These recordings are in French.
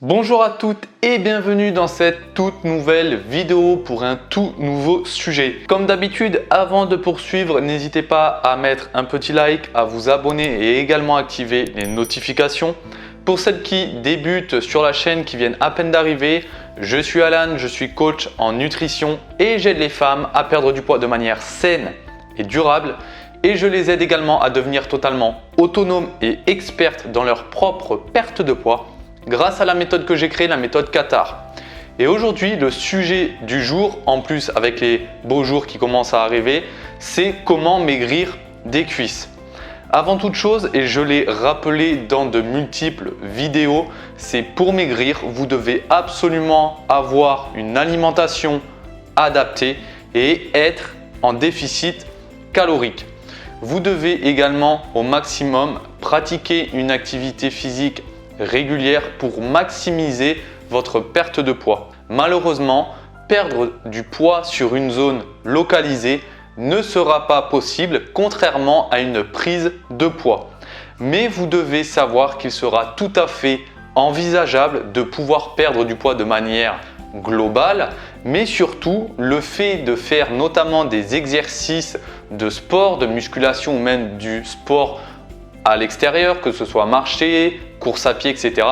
Bonjour à toutes et bienvenue dans cette toute nouvelle vidéo pour un tout nouveau sujet. Comme d'habitude, avant de poursuivre, n'hésitez pas à mettre un petit like, à vous abonner et également activer les notifications. Pour celles qui débutent sur la chaîne, qui viennent à peine d'arriver, je suis Alan, je suis coach en nutrition et j'aide les femmes à perdre du poids de manière saine et durable. Et je les aide également à devenir totalement autonomes et expertes dans leur propre perte de poids grâce à la méthode que j'ai créée, la méthode Qatar. Et aujourd'hui, le sujet du jour, en plus avec les beaux jours qui commencent à arriver, c'est comment maigrir des cuisses. Avant toute chose, et je l'ai rappelé dans de multiples vidéos, c'est pour maigrir, vous devez absolument avoir une alimentation adaptée et être en déficit calorique. Vous devez également au maximum pratiquer une activité physique régulière pour maximiser votre perte de poids. Malheureusement, perdre du poids sur une zone localisée ne sera pas possible contrairement à une prise de poids. Mais vous devez savoir qu'il sera tout à fait envisageable de pouvoir perdre du poids de manière globale, mais surtout le fait de faire notamment des exercices de sport, de musculation ou même du sport à l'extérieur, que ce soit marcher, course à pied, etc.,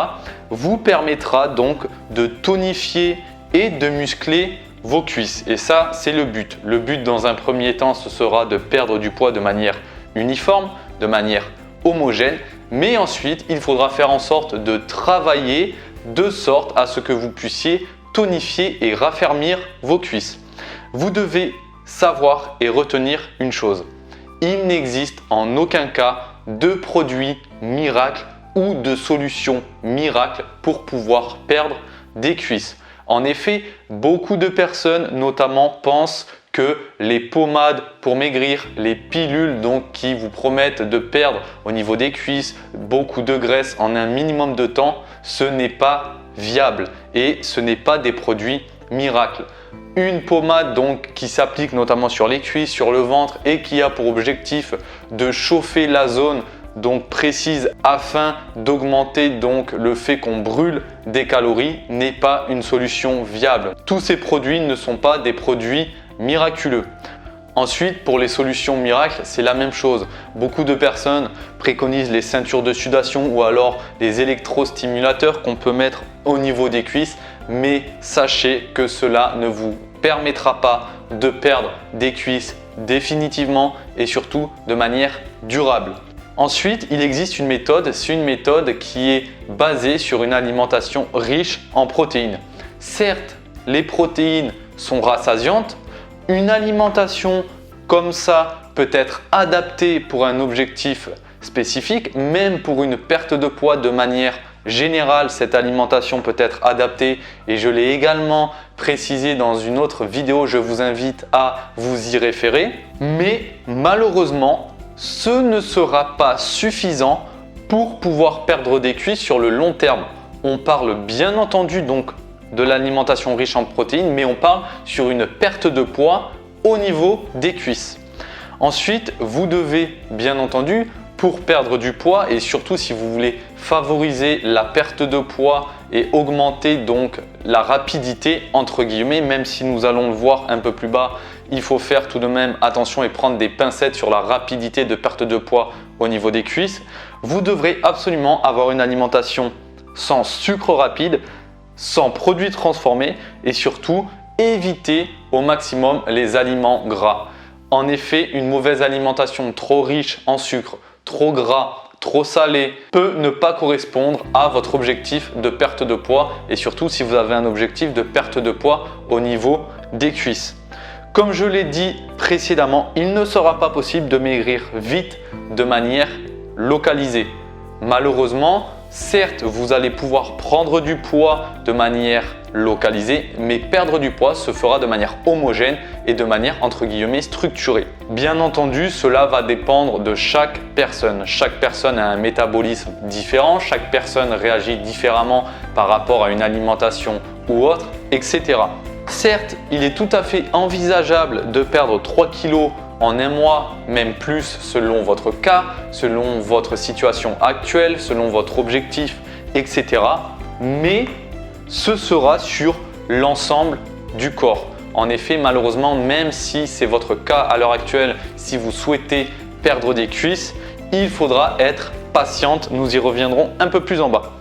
vous permettra donc de tonifier et de muscler vos cuisses. Et ça, c'est le but. Le but dans un premier temps, ce sera de perdre du poids de manière uniforme, de manière homogène. Mais ensuite, il faudra faire en sorte de travailler de sorte à ce que vous puissiez tonifier et raffermir vos cuisses. Vous devez savoir et retenir une chose. Il n'existe en aucun cas de produits miracles ou de solutions miracles pour pouvoir perdre des cuisses. En effet, beaucoup de personnes notamment pensent que les pommades pour maigrir, les pilules donc qui vous promettent de perdre au niveau des cuisses beaucoup de graisse en un minimum de temps, ce n'est pas viable et ce n'est pas des produits miracles. Une pommade donc qui s'applique notamment sur les cuisses, sur le ventre et qui a pour objectif de chauffer la zone donc précise afin d'augmenter donc le fait qu'on brûle des calories n'est pas une solution viable. Tous ces produits ne sont pas des produits miraculeux. Ensuite, pour les solutions miracles, c'est la même chose. Beaucoup de personnes préconisent les ceintures de sudation ou alors les électrostimulateurs qu'on peut mettre au niveau des cuisses, mais sachez que cela ne vous permettra pas de perdre des cuisses définitivement et surtout de manière durable. Ensuite, il existe une méthode, c'est une méthode qui est basée sur une alimentation riche en protéines. Certes, les protéines sont rassasiantes. Une alimentation comme ça peut être adaptée pour un objectif spécifique, même pour une perte de poids de manière générale, cette alimentation peut être adaptée et je l'ai également précisé dans une autre vidéo, je vous invite à vous y référer. Mais malheureusement, ce ne sera pas suffisant pour pouvoir perdre des cuisses sur le long terme. On parle bien entendu donc de l'alimentation riche en protéines, mais on parle sur une perte de poids au niveau des cuisses. Ensuite, vous devez bien entendu, pour perdre du poids et surtout si vous voulez favoriser la perte de poids et augmenter donc la rapidité entre guillemets, même si nous allons le voir un peu plus bas, il faut faire tout de même attention et prendre des pincettes sur la rapidité de perte de poids au niveau des cuisses. Vous devrez absolument avoir une alimentation sans sucre rapide, sans produits transformés et surtout éviter au maximum les aliments gras. En effet, une mauvaise alimentation trop riche en sucre, trop gras, trop salé peut ne pas correspondre à votre objectif de perte de poids et surtout si vous avez un objectif de perte de poids au niveau des cuisses. Comme je l'ai dit précédemment, il ne sera pas possible de maigrir vite de manière localisée. Malheureusement, certes, vous allez pouvoir prendre du poids de manière localisée, mais perdre du poids se fera de manière homogène et de manière entre guillemets structurée. Bien entendu, cela va dépendre de chaque personne. Chaque personne a un métabolisme différent, chaque personne réagit différemment par rapport à une alimentation ou autre, etc. Certes, il est tout à fait envisageable de perdre 3 kg en un mois, même plus selon votre cas, selon votre situation actuelle, selon votre objectif, etc. mais ce sera sur l'ensemble du corps. En effet, malheureusement, même si c'est votre cas à l'heure actuelle, si vous souhaitez perdre des cuisses, il faudra être patiente. Nous y reviendrons un peu plus en bas.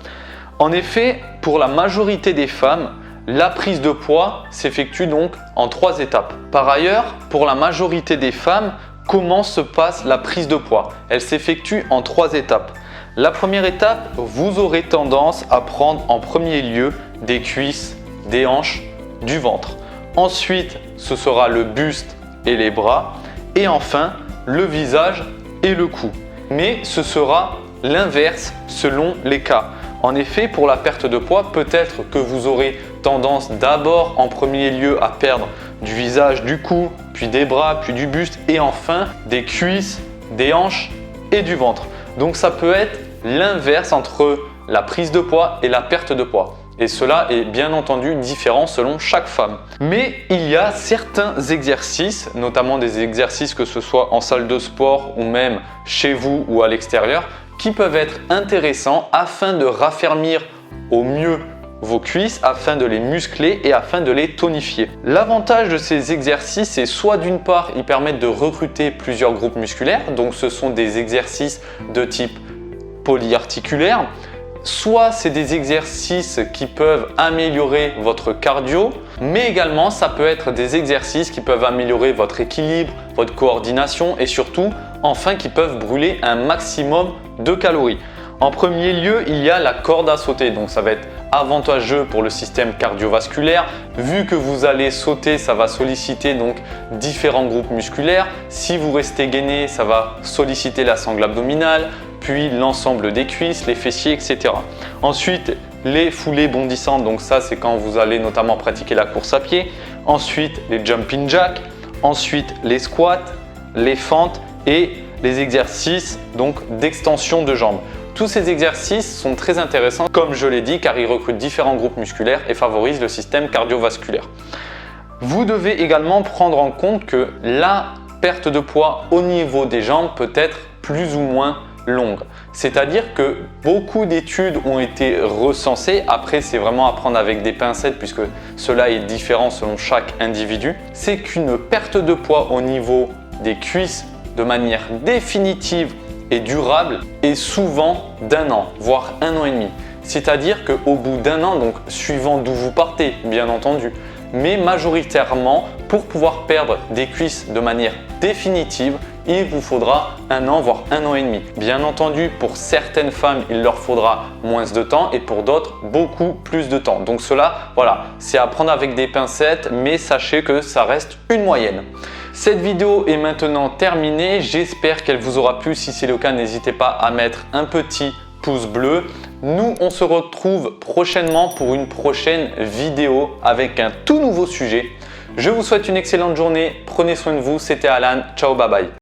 En effet, pour la majorité des femmes, la prise de poids s'effectue donc en 3 étapes. Par ailleurs, pour la majorité des femmes, comment se passe la prise de poids? Elle s'effectue en 3 étapes. La première étape, vous aurez tendance à prendre en premier lieu des cuisses, des hanches, du ventre. Ensuite, ce sera le buste et les bras. Et enfin, le visage et le cou. Mais ce sera l'inverse selon les cas. En effet, pour la perte de poids, peut-être que vous aurez tendance d'abord en premier lieu à perdre du visage, du cou, puis des bras, puis du buste et enfin des cuisses, des hanches et du ventre. Donc ça peut être l'inverse entre la prise de poids et la perte de poids. Et cela est bien entendu différent selon chaque femme. Mais il y a certains exercices, notamment des exercices que ce soit en salle de sport ou même chez vous ou à l'extérieur, qui peuvent être intéressants afin de raffermir au mieux vos cuisses, afin de les muscler et afin de les tonifier. L'avantage de ces exercices, c'est soit d'une part, ils permettent de recruter plusieurs groupes musculaires, donc ce sont des exercices de type polyarticulaire, soit c'est des exercices qui peuvent améliorer votre cardio, mais également ça peut être des exercices qui peuvent améliorer votre équilibre, votre coordination et surtout, enfin, qui peuvent brûler un maximum de calories. En premier lieu, il y a la corde à sauter, donc ça va être avantageux pour le système cardiovasculaire. Vu que vous allez sauter, ça va solliciter donc différents groupes musculaires. Si vous restez gainé, ça va solliciter la sangle abdominale, puis l'ensemble des cuisses, les fessiers, etc. Ensuite, les foulées bondissantes, donc ça c'est quand vous allez notamment pratiquer la course à pied. Ensuite, les jumping jacks. Ensuite, les squats, les fentes et les exercices donc d'extension de jambes. Tous ces exercices sont très intéressants, comme je l'ai dit, car ils recrutent différents groupes musculaires et favorisent le système cardiovasculaire. Vous devez également prendre en compte que la perte de poids au niveau des jambes peut être plus ou moins longue. C'est-à-dire que beaucoup d'études ont été recensées. Après, c'est vraiment à prendre avec des pincettes puisque cela est différent selon chaque individu. C'est qu'une perte de poids au niveau des cuisses de manière définitive et durable est souvent d'1 an, voire 1 an et demi. C'est-à-dire qu'au bout d'1 an, donc suivant d'où vous partez, bien entendu, mais majoritairement, pour pouvoir perdre des cuisses de manière définitive, il vous faudra 1 an, voire 1 an et demi. Bien entendu, pour certaines femmes, il leur faudra moins de temps et pour d'autres, beaucoup plus de temps. Donc cela, voilà, c'est à prendre avec des pincettes, mais sachez que ça reste une moyenne. Cette vidéo est maintenant terminée. J'espère qu'elle vous aura plu. Si c'est le cas, n'hésitez pas à mettre un petit pouce bleu. Nous, on se retrouve prochainement pour une prochaine vidéo avec un tout nouveau sujet. Je vous souhaite une excellente journée. Prenez soin de vous. C'était Alan. Ciao, bye bye.